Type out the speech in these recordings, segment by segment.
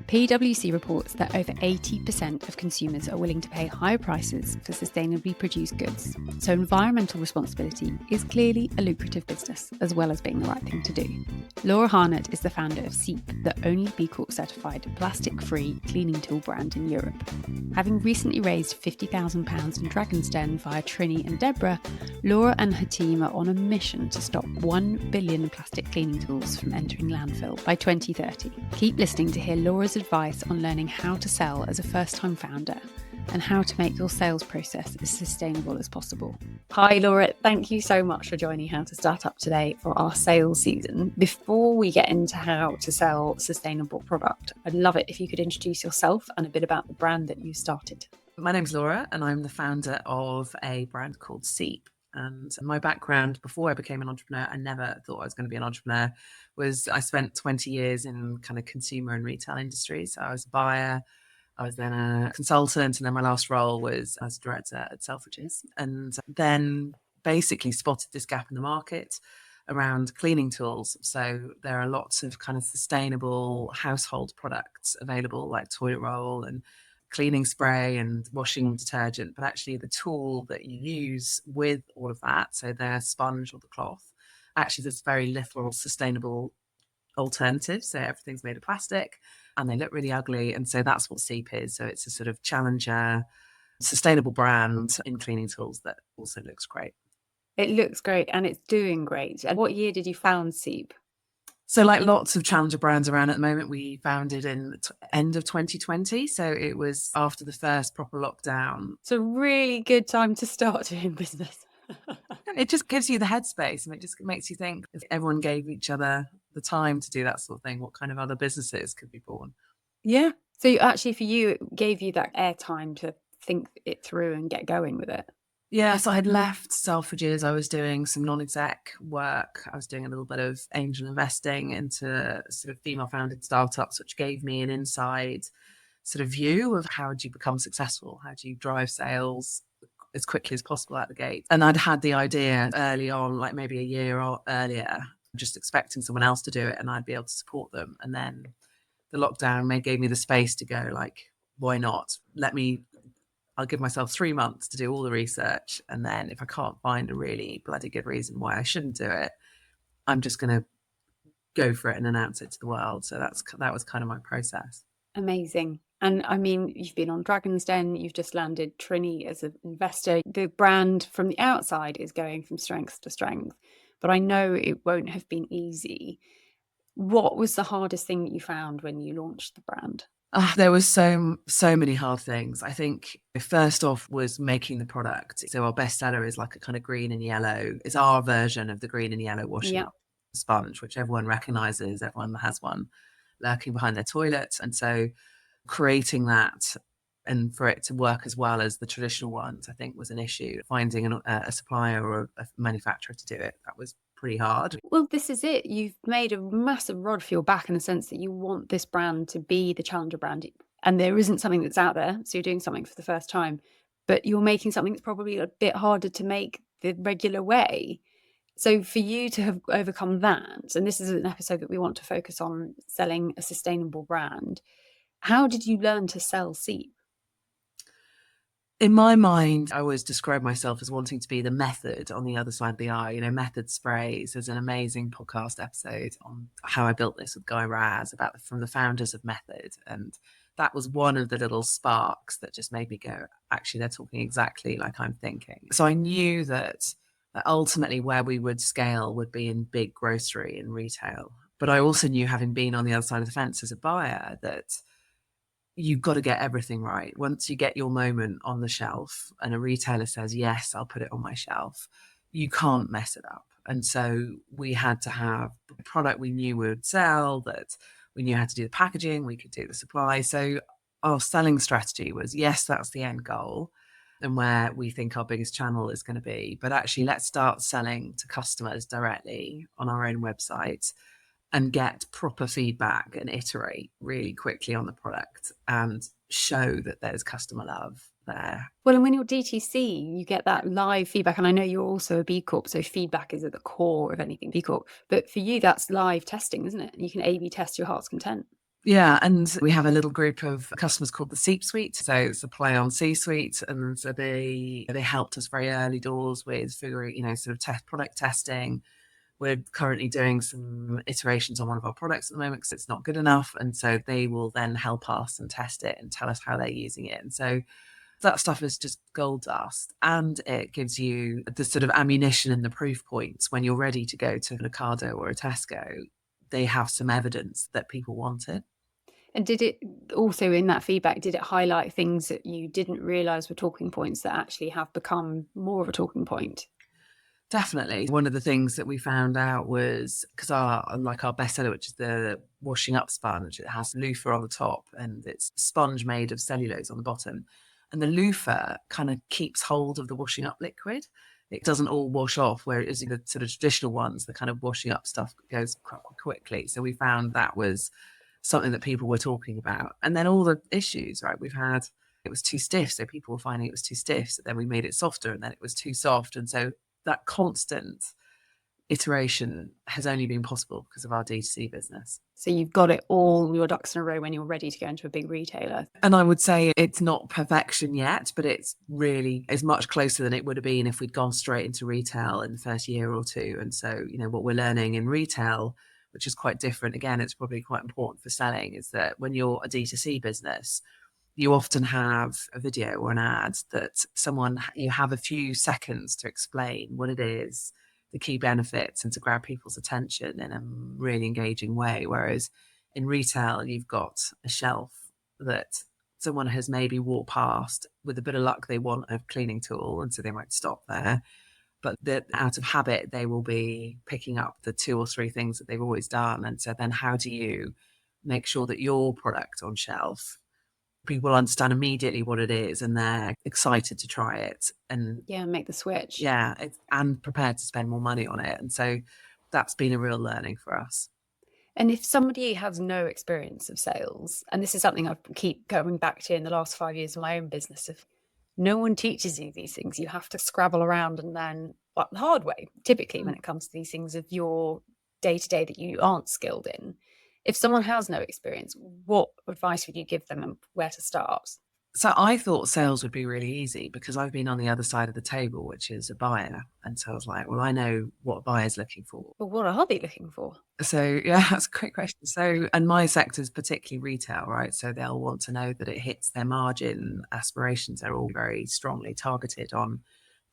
PwC reports that over 80% of consumers are willing to pay higher prices for sustainably produced goods. So environmental responsibility is clearly a lucrative business, as well as being the right thing to do. Laura Harnett is the founder of Seep, the only B Corp-certified plastic-free cleaning tool brand in Europe. Having recently raised £50,000 in Dragon's Den via Trinny and Deborah, Laura and her team are on a mission to stop 1 billion plastic cleaning tools from entering landfill by 2030. Keep listening to hear Laura's advice on learning how to sell as a first-time founder and how to make your sales process as sustainable as possible. Hi Laura, thank you so much for joining How to Start Up today for our sales season. Before we get into how to sell sustainable product, I'd love it if you could introduce yourself and a bit about the brand that you started. My name's Laura and I'm the founder of a brand called Seep. And my background before I became an entrepreneur, I never thought I was going to be an entrepreneur, was I spent 20 years in kind of consumer and retail industries. So I was a buyer, I was then a consultant, and then my last role was as director at Selfridges. And then basically spotted this gap in the market around cleaning tools. So there are lots of kind of sustainable household products available, like toilet roll and cleaning spray and washing detergent, but actually the tool that you use with all of that, so the sponge or the cloth, actually there's very little sustainable alternatives. So everything's made of plastic and they look really ugly. And so that's what Seep is. So it's a sort of challenger, sustainable brand in cleaning tools that also looks great. It looks great and it's doing great. And what year did you found Seep? So like lots of challenger brands around at the moment, we founded in the end of 2020. So it was after the first proper lockdown. It's a really good time to start doing business. It just gives you the headspace and it just makes you think, if everyone gave each other the time to do that sort of thing, what kind of other businesses could be born? Yeah. So actually for you, it gave you that airtime to think it through and get going with it. Yeah, so I had left Selfridges. I was doing some non-exec work. I was doing a little bit of angel investing into sort of female-founded startups, which gave me an inside sort of view of how do you become successful? How do you drive sales as quickly as possible out the gate? And I'd had the idea early on, like maybe a year or earlier, just expecting someone else to do it and I'd be able to support them. And then the lockdown gave me the space to go, like, why not? I'll give myself 3 months to do all the research. And then if I can't find a really bloody good reason why I shouldn't do it, I'm just going to go for it and announce it to the world. So that was kind of my process. Amazing. And I mean, you've been on Dragon's Den, you've just landed Trinny as an investor. The brand from the outside is going from strength to strength, but I know it won't have been easy. What was the hardest thing that you found when you launched the brand? There was so many hard things. I think first off was making the product. So our bestseller is like a kind of green and yellow. It's our version of the green and yellow washing sponge, which everyone recognizes. Everyone has one lurking behind their toilet. And so creating that and for it to work as well as the traditional ones, I think was an issue. Finding a supplier or a manufacturer to do it, that was pretty hard. Well, this is it. You've made a massive rod for your back in the sense that you want this brand to be the challenger brand. And there isn't something that's out there. So you're doing something for the first time, but you're making something that's probably a bit harder to make the regular way. So for you to have overcome that, and this is an episode that we want to focus on selling a sustainable brand, how did you learn to sell Seep? In my mind, I always describe myself as wanting to be the method on the other side of the eye. You know, Method Sprays. There's an amazing podcast episode on how I built this with Guy Raz from the founders of Method. And that was one of the little sparks that just made me go, actually, they're talking exactly like I'm thinking. So I knew that ultimately where we would scale would be in big grocery and retail. But I also knew, having been on the other side of the fence as a buyer, that you've got to get everything right. Once you get your moment on the shelf and a retailer says, yes, I'll put it on my shelf, you can't mess it up. And so we had to have a product we knew would sell, that we knew how to do the packaging, we could do the supply. So our selling strategy was, yes, that's the end goal and where we think our biggest channel is going to be. But actually, let's start selling to customers directly on our own website and get proper feedback and iterate really quickly on the product and show that there's customer love there. Well, and when you're DTC, you get that live feedback. And I know you're also a B Corp, so feedback is at the core of anything B Corp. But for you, that's live testing, isn't it? You can A/B test your heart's content. Yeah, and we have a little group of customers called the Seep Suite. So it's a play on C-suite, and so they helped us very early doors with figuring, sort of product testing. We're currently doing some iterations on one of our products at the moment because it's not good enough, and so they will then help us and test it and tell us how they're using it. And so that stuff is just gold dust, and it gives you the sort of ammunition and the proof points when you're ready to go to an Ocado or a Tesco. They have some evidence that people want it. And did it also, in that feedback, did it highlight things that you didn't realise were talking points that actually have become more of a talking point? Definitely. One of the things that we found out was because our bestseller, which is the washing up sponge, it has loofah on the top and it's sponge made of cellulose on the bottom. And the loofah kind of keeps hold of the washing up liquid. It doesn't all wash off, whereas the sort of traditional ones, the kind of washing up stuff goes quite quickly. So we found that was something that people were talking about. And then all the issues, right? We've had it was too stiff, so people were finding it was too stiff. So then we made it softer, and then it was too soft. And so that constant iteration has only been possible because of our D2C business. So you've got it all your ducks in a row when you're ready to go into a big retailer. And I would say it's not perfection yet, but it's much closer than it would have been if we'd gone straight into retail in the first year or two. And so, what we're learning in retail, which is quite different, again, it's probably quite important for selling, is that when you're a D2C business, you often have a video or an ad that you have a few seconds to explain what it is, the key benefits, and to grab people's attention in a really engaging way. Whereas in retail, you've got a shelf that someone has maybe walked past. With a bit of luck, they want a cleaning tool, and so they might stop there. But out of habit, they will be picking up the 2 or 3 things that they've always done. And so then how do you make sure that your product on shelf, people understand immediately what it is and they're excited to try it and make the switch. And prepared to spend more money on it. And so that's been a real learning for us. And if somebody has no experience of sales, and this is something I keep going back to in the last 5 years of my own business, if no one teaches you these things, you have to scrabble around and learn the hard way, typically when it comes to these things of your day-to-day that you aren't skilled in. If someone has no experience, what advice would you give them and where to start? So I thought sales would be really easy because I've been on the other side of the table, which is a buyer. And so I was like, well, I know what a buyer's looking for. But what are they looking for? So, yeah, that's a great question. So, and my sector is particularly retail, right? So they'll want to know that it hits their margin aspirations. They're all very strongly targeted on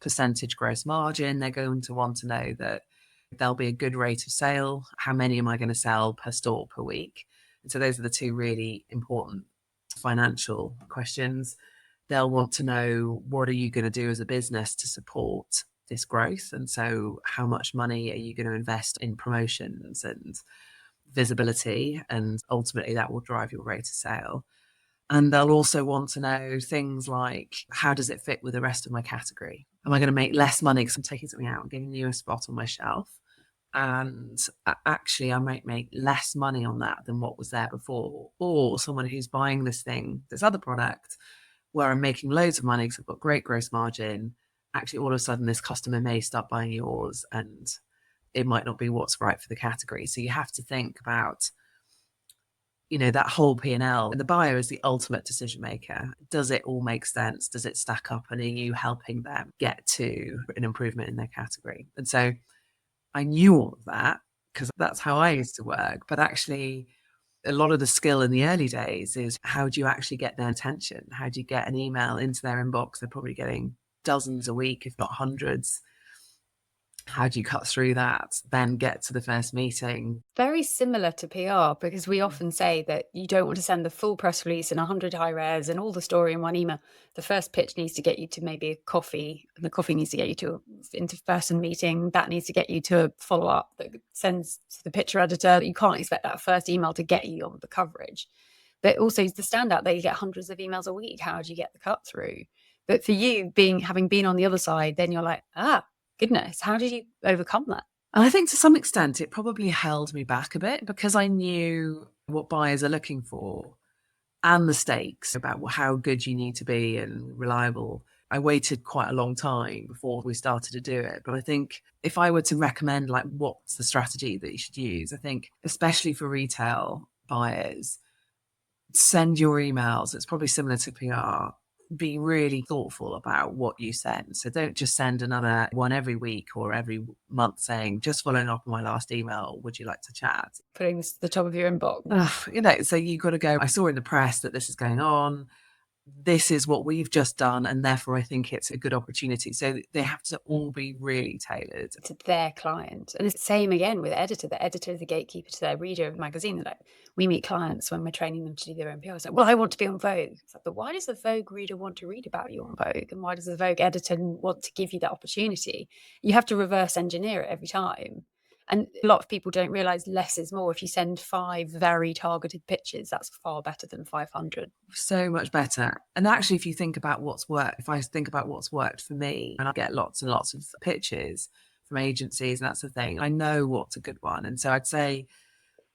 percentage gross margin. They're going to want to know that there'll be a good rate of sale. How many am I going to sell per store per week? And so those are the 2 really important financial questions. They'll want to know, what are you going to do as a business to support this growth? And so how much money are you going to invest in promotions and visibility? And ultimately that will drive your rate of sale. And they'll also want to know things like, how does it fit with the rest of my category? Am I going to make less money because I'm taking something out and giving you a spot on my shelf? And actually I might make less money on that than what was there before. Or someone who's buying this other product, where I'm making loads of money because I've got great gross margin. Actually, all of a sudden, this customer may start buying yours and it might not be what's right for the category. So you have to think about, that whole P&L. The buyer is the ultimate decision maker. Does it all make sense? Does it stack up? And are you helping them get to an improvement in their category? And so I knew all of that because that's how I used to work. But actually, a lot of the skill in the early days is, how do you actually get their attention? How do you get an email into their inbox? They're probably getting dozens a week, if not hundreds. How do you cut through that, then get to the first meeting? Very similar to PR, because we often say that you don't want to send the full press release and 100 high res and all the story in one email. The first pitch needs to get you to maybe a coffee, and the coffee needs to get you to an in-person meeting. That needs to get you to a follow-up that sends to the picture editor. You can't expect that first email to get you on the coverage. But also the standout that you get hundreds of emails a week. How do you get the cut through? But for you, having been on the other side, then you're like, goodness, how did you overcome that? And I think to some extent it probably held me back a bit because I knew what buyers are looking for and the stakes about how good you need to be and reliable. I waited quite a long time before we started to do it. But I think if I were to recommend, what's the strategy that you should use, I think especially for retail buyers, send your emails. It's probably similar to PR. Be really thoughtful about what you send. So don't just send another one every week or every month saying, just following up on my last email, would you like to chat? Putting this at the top of your inbox. So you've got to go, I saw in the press that this is going on. This is what we've just done, and therefore I think it's a good opportunity. So they have to all be really tailored to their client. And it's the same again with editor. The editor is the gatekeeper to their reader of the magazine. They're like, we meet clients when we're training them to do their own PR. It's like, well, I want to be on Vogue. It's like, but why does the Vogue reader want to read about you on Vogue? And why does the Vogue editor want to give you that opportunity? You have to reverse engineer it every time. And a lot of people don't realize less is more. If you send 5 very targeted pitches, that's far better than 500. So much better. And actually, if you think about what's worked, if I think about what's worked for me, and I get lots and lots of pitches from agencies and that's the thing, I know what's a good one. And so I'd say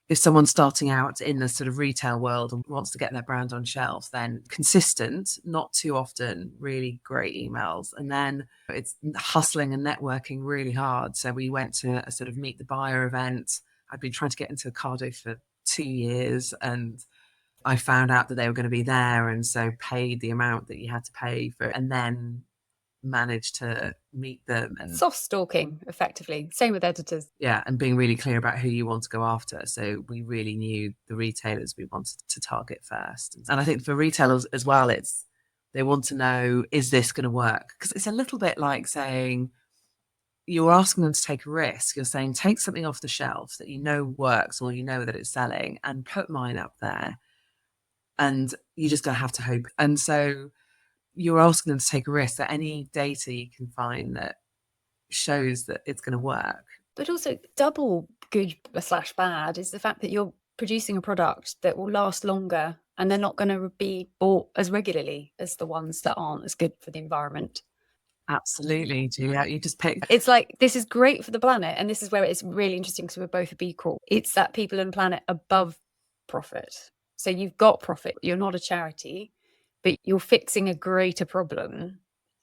if someone's starting out in the sort of retail world and wants to get their brand on shelf, then consistent, not too often, really great emails. And then it's hustling and networking really hard. So we went to a sort of meet the buyer event. I'd been trying to get into Ocado for 2 years, and I found out that they were going to be there, and so paid the amount that you had to pay for it, and then managed to meet them. And soft stalking, effectively. Same with editors. Yeah, and being really clear about who you want to go after. So we really knew the retailers we wanted to target first. And I think for retailers as well, they want to know, is this going to work? Because it's a little bit like saying, you're asking them to take a risk. You're saying, take something off the shelf that you know works or you know that it's selling and put mine up there. And you're just going to have to hope. And so you're asking them to take a risk that any data you can find that shows that it's going to work. But also double good/bad is the fact that you're producing a product that will last longer and they're not going to be bought as regularly as the ones that aren't as good for the environment. Absolutely, Julia. You just pick. It's like, this is great for the planet. And this is where it's really interesting because we're both a B Corp. It's that people and planet above profit. So you've got profit. You're not a charity, but you're fixing a greater problem,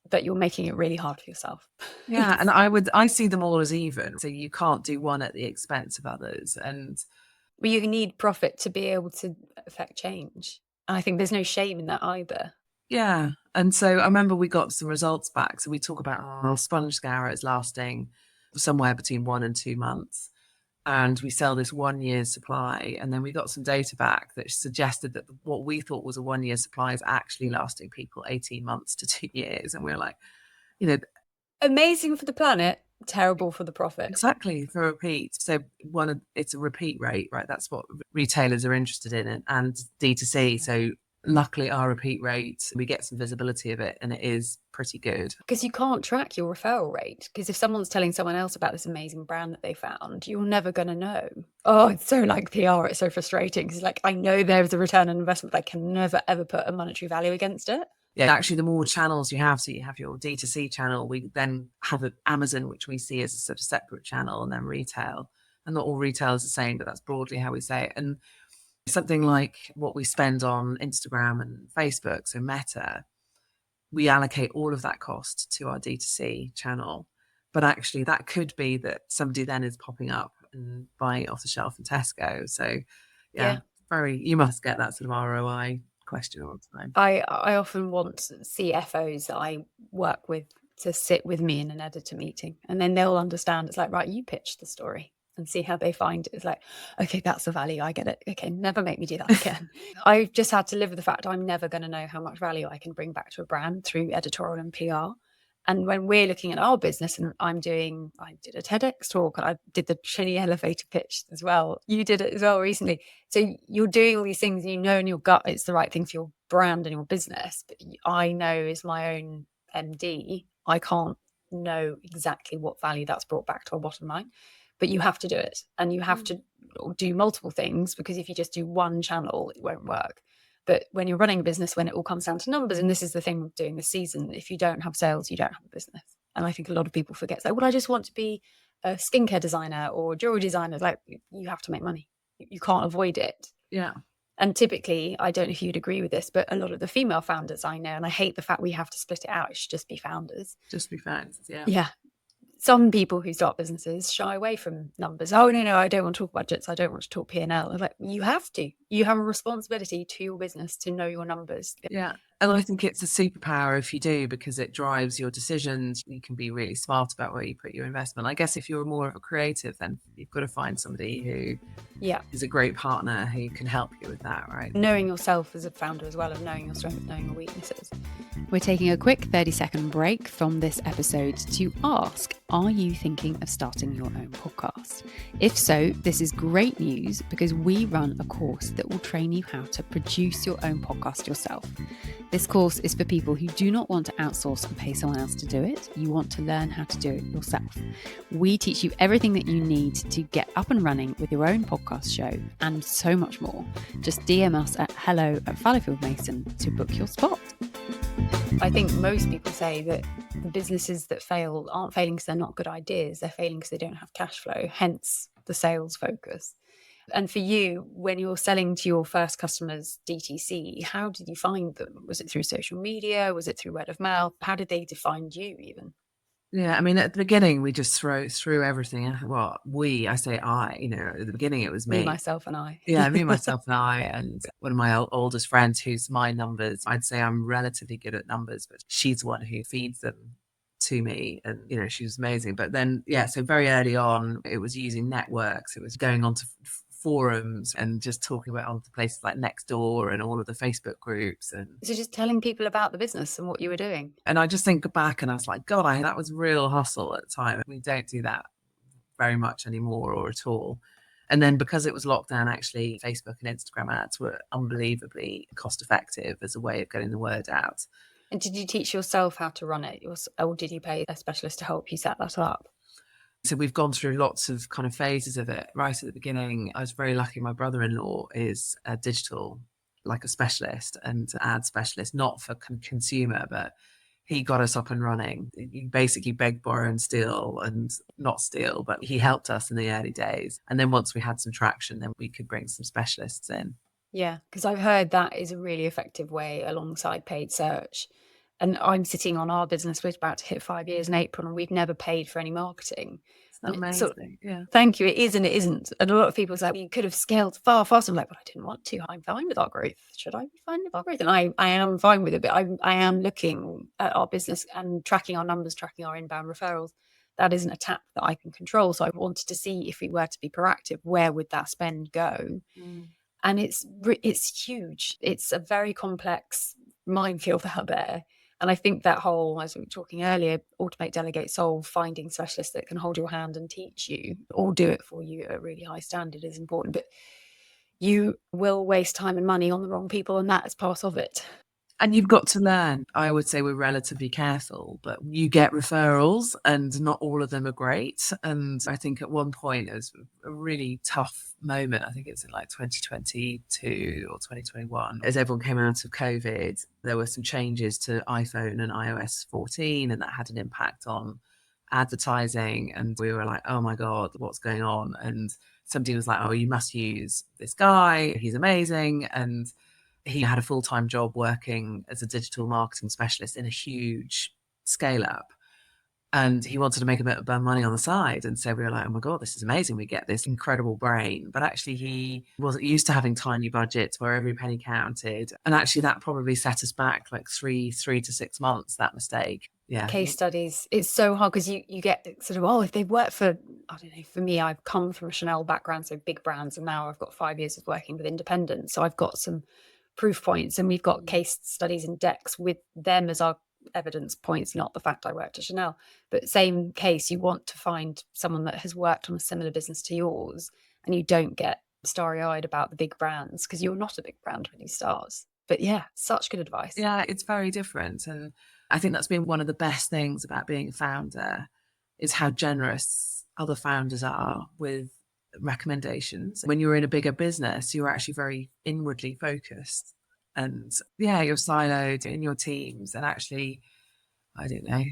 but you're making it really hard for yourself. Yeah. And I see them all as even. So you can't do one at the expense of others. But you need profit to be able to affect change. And I think there's no shame in that either. Yeah. And so I remember we got some results back. So we talk about our sponge scourers lasting somewhere between 1 and 2 months. And we sell this 1 year's supply. And then we got some data back that suggested that what we thought was a 1 year supply is actually lasting people 18 months to 2 years. And we're like, amazing for the planet, terrible for the profit. Exactly, for repeat. So it's a repeat rate, right? That's what retailers are interested in, and D2C. So luckily our repeat rate, we get some visibility of it, and it is pretty good. Because you can't track your referral rate. Because if someone's telling someone else about this amazing brand that they found, you're never going to know. Oh, it's so like PR. It's so frustrating. Because like, I know there's a return on investment, but I can never, ever put a monetary value against it. Yeah, actually, the more channels you have, so you have your D2C channel, we then have Amazon, which we see as a sort of separate channel, and then retail. And not all retail is the same, but that's broadly how we say it. And something like what we spend on Instagram and Facebook, so Meta, we allocate all of that cost to our D2C channel. But actually, that could be that somebody then is popping up and buying it off the shelf in Tesco. So, yeah. You must get that sort of ROI question all the time. I often want CFOs that I work with to sit with me in an editor meeting, and then they'll understand. It's like, right, you pitch the story and see how they find it. It's like, okay, that's the value. I get it. Okay, never make me do that again. I've just had to live with the fact I'm never going to know how much value I can bring back to a brand through editorial and PR. And when we're looking at our business, and I did a TEDx talk, and I did the Trinny elevator pitch as well. You did it as well recently. So you're doing all these things, and you know in your gut it's the right thing for your brand and your business. But I know as my own MD, I can't know exactly what value that's brought back to our bottom line. But you have to do it, and you have to do multiple things, because if you just do one channel, it won't work. But when you're running a business, when it all comes down to numbers, and this is the thing with doing this season, if you don't have sales, you don't have a business. And I think a lot of people forget, like, well, I just want to be a skincare designer or jewelry designer. Like, you have to make money. You can't avoid it. Yeah. And typically, I don't know if you'd agree with this, but a lot of the female founders I know, and I hate the fact we have to split it out, it should just be founders. Just be founders, yeah. Yeah. some people who start businesses shy away from numbers. Oh, no, I don't want to talk budgets. I don't want to talk P&L. Like, you have to. You have a responsibility to your business to know your numbers. Yeah. And I think it's a superpower if you do, because it drives your decisions. You can be really smart about where you put your investment. I guess if you're more of a creative, then you've got to find somebody who is a great partner who can help you with that, right? Knowing yourself as a founder as well, of knowing your strengths, knowing your weaknesses. We're taking a quick 30-second break from this episode to ask, are you thinking of starting your own podcast? If so, this is great news, because we run a course that will train you how to produce your own podcast yourself. This course is for people who do not want to outsource and pay someone else to do it. You want to learn how to do it yourself. We teach you everything that you need to get up and running with your own podcast show and so much more. Just DM us at hello@Fallowfield to book your spot. I think most people say that the businesses that fail aren't failing because they're not good ideas. They're failing because they don't have cash flow, hence the sales focus. And for you, when you're selling to your first customers DTC, how did you find them? Was it through social media? Was it through word of mouth? How did they find you even? Yeah, I mean, at the beginning, we just threw everything. Well, I say I, at the beginning, it was me. Myself, and I. Yeah, me, myself, and I. And one of my oldest friends, who's my numbers, I'd say I'm relatively good at numbers, but she's the one who feeds them to me. And, she's amazing. But then, so very early on, it was using networks. It was going on to forums and just talking about on places like Nextdoor and all of the Facebook groups. And so just telling people about the business and what you were doing. And I just think back and I was like, God, that was real hustle at the time. We don't do that very much anymore or at all. And then because it was lockdown, actually, Facebook and Instagram ads were unbelievably cost effective as a way of getting the word out. And did you teach yourself how to run it? Or did you pay a specialist to help you set that up? So we've gone through lots of kind of phases of it. Right at the beginning, I was very lucky. My brother-in-law is a digital, like a specialist and ad specialist, not for consumer, but he got us up and running. He basically begged, borrow and steal, and not steal, but he helped us in the early days. And then once we had some traction, then we could bring some specialists in. Yeah, because I've heard that is a really effective way alongside paid search. And I'm sitting on our business, we're about to hit 5 years in April, and we've never paid for any marketing. It's amazing. Yeah. Thank you. It is and it isn't. And a lot of people say, you could have scaled far faster. I'm like, but I didn't want to. I'm fine with our growth. Should I be fine with our growth? And I am fine with it, but I am looking at our business and tracking our numbers, tracking our inbound referrals. That isn't a tap that I can control. So I wanted to see, if we were to be proactive, where would that spend go? And it's huge. It's a very complex minefield out there. And I think that whole, as we were talking earlier, automate, delegate, solve, finding specialists that can hold your hand and teach you or do it for you at a really high standard is important. But you will waste time and money on the wrong people, and that is part of it. And you've got to learn. I would say we're relatively careful, but you get referrals and not all of them are great. And I think at one point it was a really tough moment. I think it was in like 2022 or 2021. As everyone came out of COVID, there were some changes to iPhone and iOS 14, and that had an impact on advertising. And we were like, oh my God, what's going on? And somebody was like, oh, you must use this guy. He's amazing. And he had a full-time job working as a digital marketing specialist in a huge scale up. And he wanted to make a bit of money on the side. And so we were like, oh my God, this is amazing. We get this incredible brain. But actually he wasn't used to having tiny budgets where every penny counted. And actually that probably set us back like three to 6 months, that mistake. Yeah. Case studies. It's so hard because you get sort of, if they've worked for, I don't know, for me, I've come from a Chanel background, so big brands. And now I've got 5 years of working with independents. So I've got some proof points, and we've got case studies and decks with them as our evidence points, not the fact I worked at Chanel. But same case, you want to find someone that has worked on a similar business to yours, and you don't get starry-eyed about the big brands because you're not a big brand when you start. But yeah, such good advice. Yeah, it's very different. And I think that's been one of the best things about being a founder, is how generous other founders are with recommendations. When you're in a bigger business, you're actually very inwardly focused, and you're siloed in your teams. And actually, I don't know,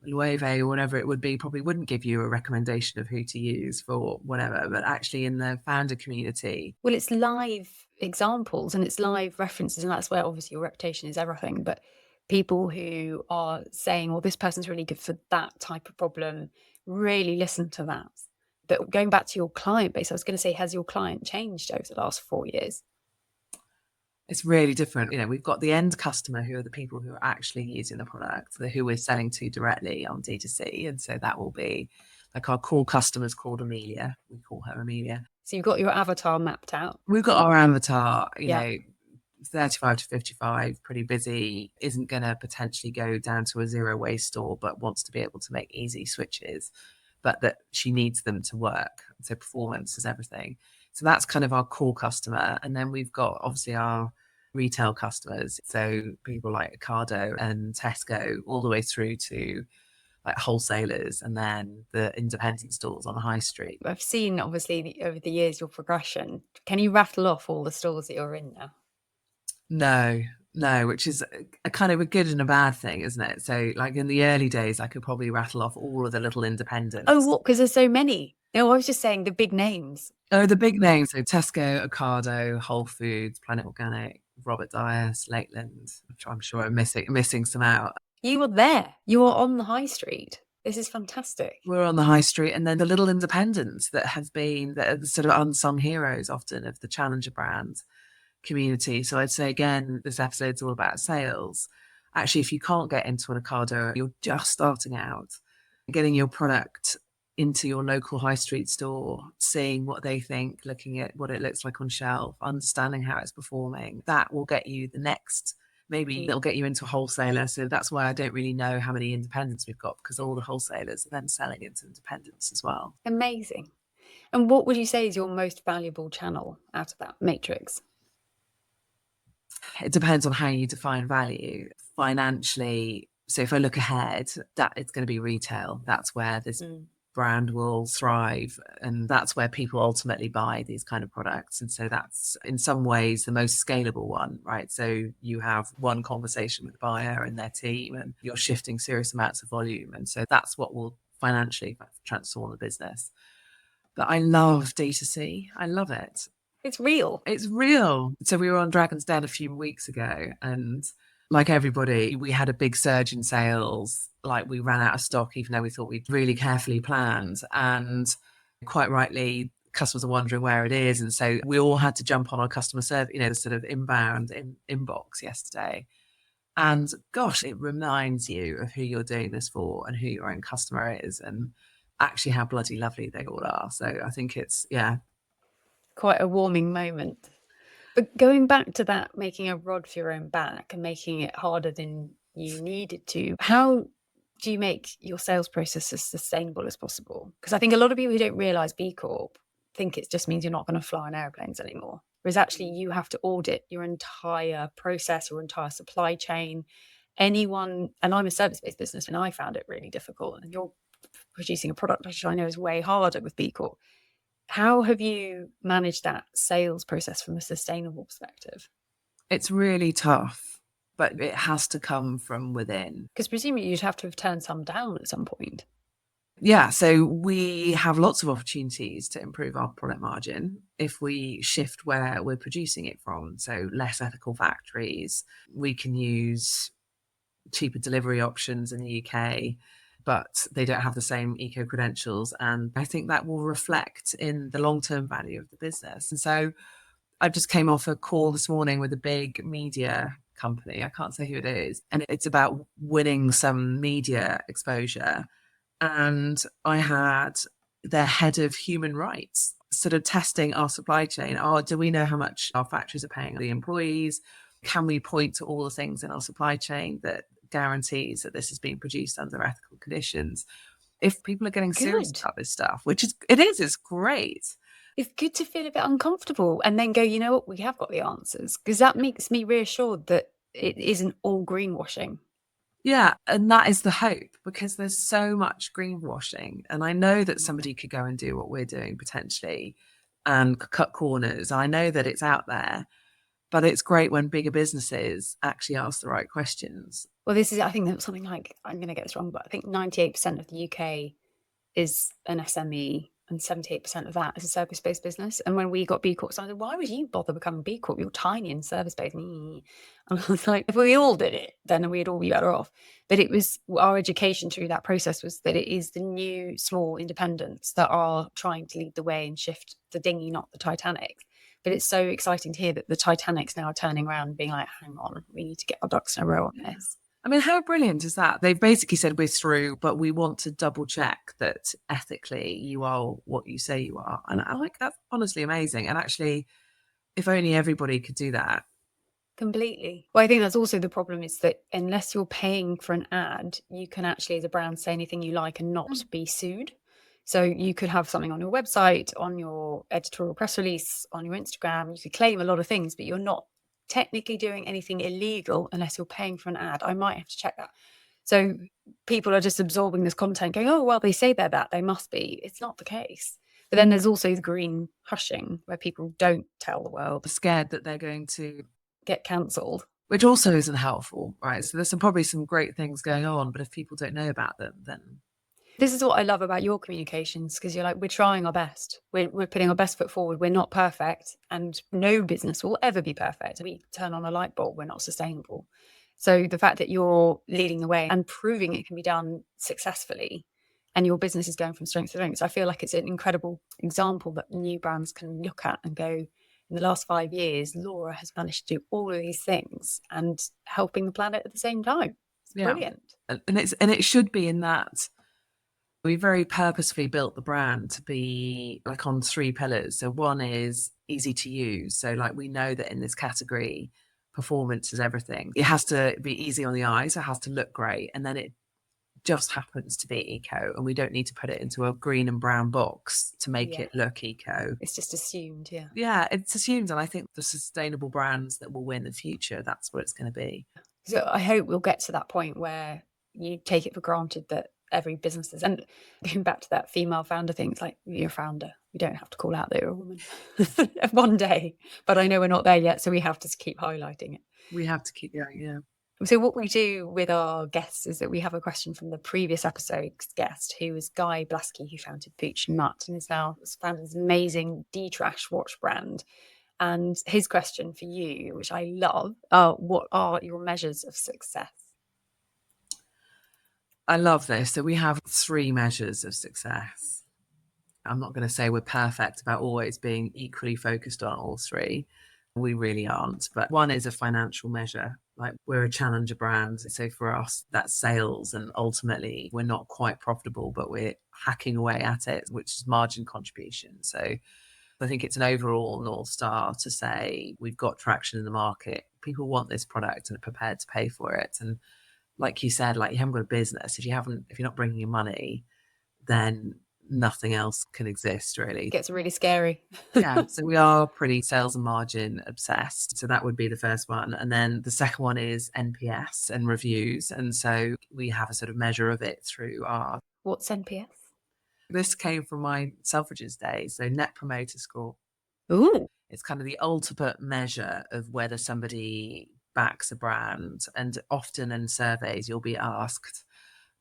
Loewe or whatever it would be probably wouldn't give you a recommendation of who to use for whatever, but actually in the founder community, well, it's live examples and it's live references, and that's where obviously your reputation is everything. But people who are saying, well, this person's really good for that type of problem, really listen to that. But going back to your client base, I was going to say, has your client changed over the last 4 years? It's really different. We've got the end customer, who are the people who are actually using the product, who we're selling to directly on D2C. And so that will be like our core customers called Amelia. We call her Amelia. So you've got your avatar mapped out. We've got our avatar, Yeah. 35 to 55, pretty busy, isn't going to potentially go down to a zero waste store, but wants to be able to make easy switches, but that she needs them to work. So performance is everything. So that's kind of our core customer. And then we've got obviously our retail customers. So people like Ocado and Tesco, all the way through to like wholesalers and then the independent stores on the high street. I've seen, obviously, over the years, your progression. Can you rattle off all the stores that you're in now? No, which is a kind of a good and a bad thing, isn't it? So like in the early days, I could probably rattle off all of the little independents. Oh, what? Because there's so many. No, I was just saying the big names. Oh, the big names. So Tesco, Ocado, Whole Foods, Planet Organic, Robert Dyas, Lakeland. I'm sure I'm missing some out. You were there. You were on the high street. This is fantastic. We're on the high street, and then the little independents that are the sort of unsung heroes often of the challenger brand community. So I'd say, again, this episode's all about sales. Actually, if you can't get into an Ocado, you're just starting out, getting your product into your local high street store, seeing what they think, looking at what it looks like on shelf, understanding how it's performing, that will get you the next. Maybe it'll get you into a wholesaler. So that's why I don't really know how many independents we've got, because all the wholesalers are then selling into independents as well. Amazing. And what would you say is your most valuable channel out of that matrix? It depends on how you define value financially. So if I look ahead, that it's going to be retail. That's where this brand will thrive, and that's where people ultimately buy these kind of products. And so that's in some ways the most scalable one, right? So you have one conversation with the buyer and their team, and you're shifting serious amounts of volume. And so that's what will financially transform the business. But I love D2C. I love it. It's real. It's real. So we were on Dragon's Den a few weeks ago, and like everybody, we had a big surge in sales. Like we ran out of stock, even though we thought we'd really carefully planned. And quite rightly, customers are wondering where it is. And so we all had to jump on our customer service, the sort of inbound inbox yesterday. And gosh, it reminds you of who you're doing this for and who your own customer is, and actually how bloody lovely they all are. So I think it's, quite a warming moment. But going back to that, making a rod for your own back and making it harder than you needed to, how do you make your sales process as sustainable as possible? Because I think a lot of people who don't realise B Corp think it just means you're not going to fly on airplanes anymore. Whereas actually you have to audit your entire process, your entire supply chain. And I'm a service-based business, and I found it really difficult. And you're producing a product which I know is way harder with B Corp. How have you managed that sales process from a sustainable perspective? It's really tough, but it has to come from within. Because presumably you'd have to have turned some down at some point. Yeah, so we have lots of opportunities to improve our product margin if we shift where we're producing it from. So less ethical factories. We can use cheaper delivery options in the UK, but they don't have the same eco credentials. And I think that will reflect in the long-term value of the business. And so I just came off a call this morning with a big media company. I can't say who it is. And it's about winning some media exposure. And I had their head of human rights sort of testing our supply chain. Oh, do we know how much our factories are paying the employees? Can we point to all the things in our supply chain that guarantees that this is being produced under ethical conditions? If people are getting serious about this stuff, it's great. It's good to feel a bit uncomfortable and then go, you know what, we have got the answers, because that makes me reassured that it isn't all greenwashing. Yeah, and that is the hope, because there's so much greenwashing. And I know that somebody could go and do what we're doing potentially and cut corners. I know that it's out there, but it's great when bigger businesses actually ask the right questions. Well, I think that's something like, I'm going to get this wrong, but I think 98% of the UK is an SME and 78% of that is a service-based business. And when we got B Corp, so I said, why would you bother becoming B Corp? You're tiny and service-based. And I was like, if we all did it, then we'd all be better off. But it was our education through that process was that it is the new small independents that are trying to lead the way and shift the dinghy, not the Titanic. But it's so exciting to hear that the Titanic's now turning around and being like, hang on, we need to get our ducks in a row on this. I mean, how brilliant is that? They've basically said we're through, but we want to double check that ethically you are what you say you are. And I like that's honestly amazing. And actually, if only everybody could do that. Completely. Well, I think that's also the problem is that unless you're paying for an ad, you can actually, as a brand, say anything you like and not be sued. So you could have something on your website, on your editorial press release, on your Instagram. You could claim a lot of things, but you're not technically doing anything illegal unless you're paying for an ad. I might have to check that. So people are just absorbing this content going, oh, well, they say they're that, they must be. It's not the case. But then there's also the green hushing where people don't tell the world. They're scared that they're going to get cancelled. Which also isn't helpful, right? So there's probably some great things going on, but if people don't know about them, then... This is what I love about your communications, because you're like, we're trying our best. We're putting our best foot forward. We're not perfect, and no business will ever be perfect. We turn on a light bulb, we're not sustainable. So the fact that you're leading the way and proving it can be done successfully, and your business is going from strength to strength, I feel like it's an incredible example that new brands can look at and go, in the last 5 years, Laura has managed to do all of these things and helping the planet at the same time. It's brilliant. And it should be in that. We very purposefully built the brand to be like on 3 pillars. So one is easy to use. So like we know that in this category, performance is everything. It has to be easy on the eyes. It has to look great. And then it just happens to be eco. And we don't need to put it into a green and brown box to make it look eco. It's just assumed, yeah. Yeah, it's assumed. And I think the sustainable brands that will win the future, that's what it's going to be. So I hope we'll get to that point where you take it for granted that every business is, and going back to that female founder thing, it's like, you're a founder, we don't have to call out that you're a woman one day, but I know we're not there yet, so we have to keep highlighting it. We have to keep going, yeah. So what we do with our guests is that we have a question from the previous episode's guest, who is Guy Blaskey, who founded Pooch and Mutt and is now founded this amazing D-Trash watch brand. And his question for you, which I love, what are your measures of success? I love this. So we have 3 measures of success. I'm not going to say we're perfect about always being equally focused on all 3. We really aren't. But one is a financial measure. Like we're a challenger brand. So for us, that's sales. And ultimately, we're not quite profitable, but we're hacking away at it, which is margin contribution. So I think it's an overall North Star to say we've got traction in the market. People want this product and are prepared to pay for it. And like you said, like you haven't got a business. If you're not bringing in money, then nothing else can exist really. It gets really scary. Yeah. So we are pretty sales and margin obsessed. So that would be the first one. And then the second one is NPS and reviews. And so we have a sort of measure of it through our... What's NPS? This came from my Selfridges days. So Net Promoter Score. Ooh. It's kind of the ultimate measure of whether somebody backs a brand. And often in surveys, you'll be asked,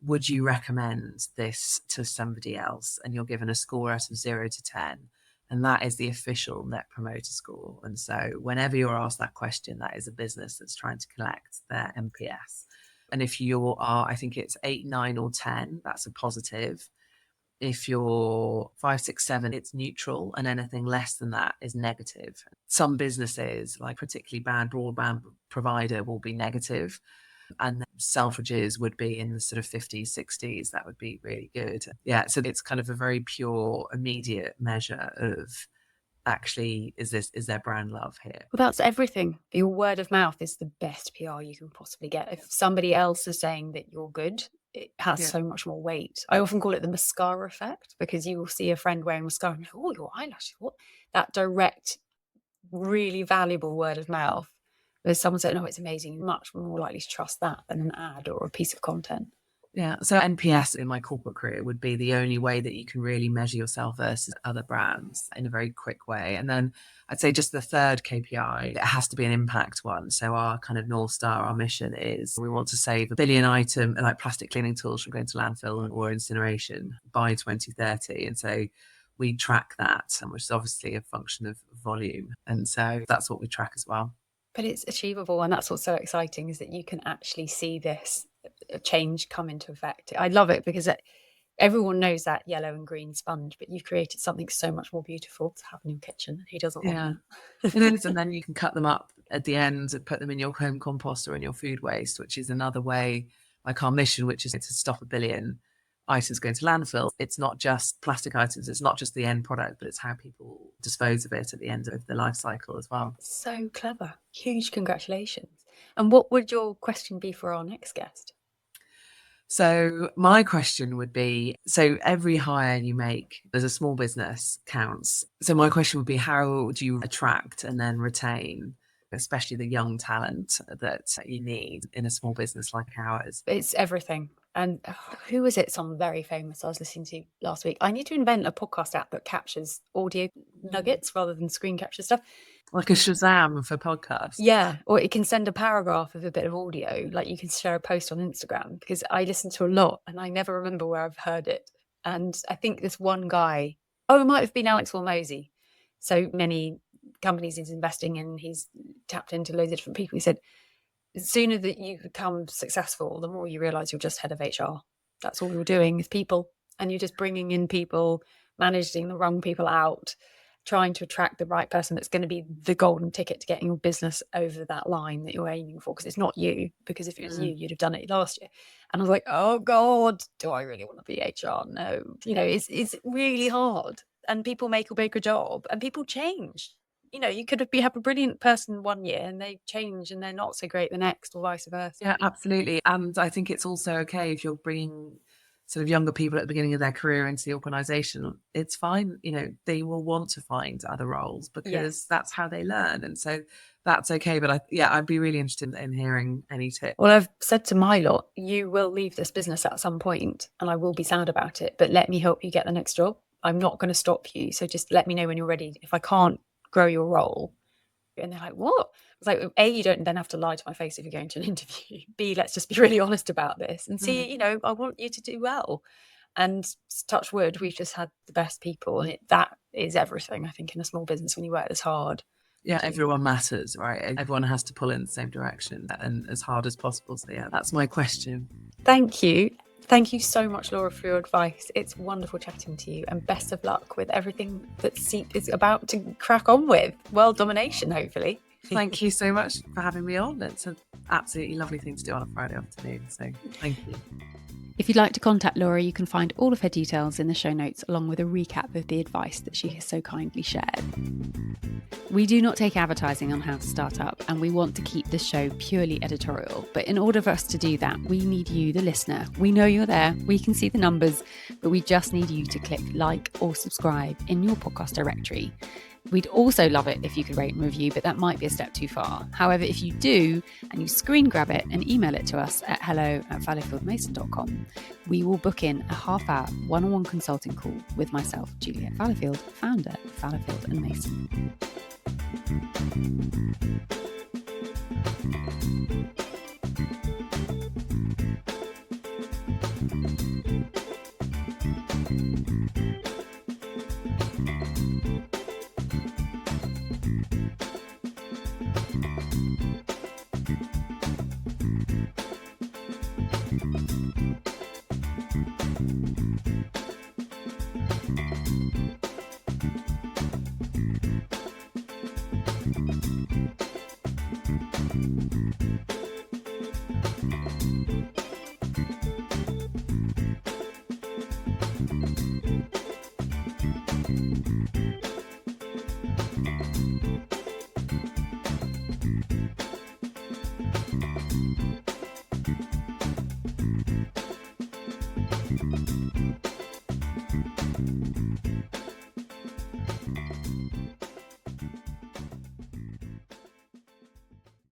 would you recommend this to somebody else? And you're given a score out of 0 to 10. And that is the official Net Promoter Score. And so whenever you're asked that question, that is a business that's trying to collect their NPS. And if you are, I think it's 8, 9 or 10, that's a positive. If you're 5, 6, 7, it's neutral, and anything less than that is negative. Some businesses, like particularly bad broadband provider, will be negative, and Selfridges would be in the sort of 50s, 60s. That would be really good. Yeah, so it's kind of a very pure, immediate measure of actually, is there brand love here? Well, that's everything. Your word of mouth is the best PR you can possibly get. If somebody else is saying that you're good, it has so much more weight. I often call it the mascara effect, because you will see a friend wearing mascara and go, oh, your eyelashes, what? That direct, really valuable word of mouth. There's someone saying, oh, it's amazing, you're much more likely to trust that than an ad or a piece of content. Yeah. So NPS in my corporate career would be the only way that you can really measure yourself versus other brands in a very quick way. And then I'd say just the third KPI, it has to be an impact one. So our kind of North Star, our mission is we want to save 1 billion item like plastic cleaning tools from going to landfill or incineration by 2030. And so we track that, which is obviously a function of volume. And so that's what we track as well. But it's achievable, and that's what's so exciting, is that you can actually see this change come into effect. I love it because everyone knows that yellow and green sponge, but you've created something so much more beautiful to have in your kitchen. Who doesn't want that? It is, and then you can cut them up at the end and put them in your home compost or in your food waste, which is another way, like our mission, which is to stop 1 billion items going to landfill. It's not just plastic items, it's not just the end product, but it's how people dispose of it at the end of the life cycle as well. So clever. Huge congratulations. And what would your question be for our next guest? So my question would be, so every hire you make as a small business counts. So my question would be, how do you attract and then retain, especially the young talent that you need in a small business like ours? It's everything. And who was it? Someone very famous I was listening to last week. I need to invent a podcast app that captures audio nuggets rather than screen capture stuff. Like a Shazam for podcasts. Yeah, or it can send a paragraph of a bit of audio, like you can share a post on Instagram, because I listen to a lot and I never remember where I've heard it. And I think this one guy, it might have been Alex Hormozy. So many companies he's investing in, he's tapped into loads of different people. He said, the sooner that you become successful, the more you realise you're just head of HR. That's all you're doing is people. And you're just bringing in people, managing the wrong people out, trying to attract the right person that's going to be the golden ticket to getting your business over that line that you're aiming for. Because it's not you. Because if it was you, you'd have done it last year. And I was like, oh God, do I really want to be HR? No. It's really hard. And people make or break a job and people change. You could have a brilliant person one year and they change and they're not so great the next, or vice versa. Yeah, absolutely. And I think it's also okay if you're bringing sort of younger people at the beginning of their career into the organisation. It's fine. They will want to find other roles because that's how they learn. And so that's okay. But I'd be really interested in hearing any tips. Well, I've said to my lot, you will leave this business at some point and I will be sad about it, but let me help you get the next job. I'm not going to stop you. So just let me know when you're ready. If I can't grow your role. And they're like, what? I was like, A, you don't then have to lie to my face if you're going to an interview. B, let's just be really honest about this. And C, I want you to do well. And touch wood, we've just had the best people. And that is everything, I think, in a small business when you work this hard. Yeah, everyone matters, right? Everyone has to pull in the same direction and as hard as possible. So yeah, that's my question. Thank you. Thank you so much, Laura, for your advice. It's wonderful chatting to you, and best of luck with everything that Seep is about to crack on with. World domination, hopefully. Thank you so much for having me on. It's an absolutely lovely thing to do on a Friday afternoon. So thank you. If you'd like to contact Laura, you can find all of her details in the show notes, along with a recap of the advice that she has so kindly shared. We do not take advertising on how to start up, and we want to keep this show purely editorial. But in order for us to do that, we need you, the listener. We know you're there, we can see the numbers, but we just need you to click like or subscribe in your podcast directory. We'd also love it if you could rate and review, but that might be a step too far. However, if you do, and you screen grab it and email it to us at hello@fallowfieldmason.com, we will book in a half-hour one-on-one consulting call with myself, Juliet Fallowfield, founder of Fallowfield & Mason.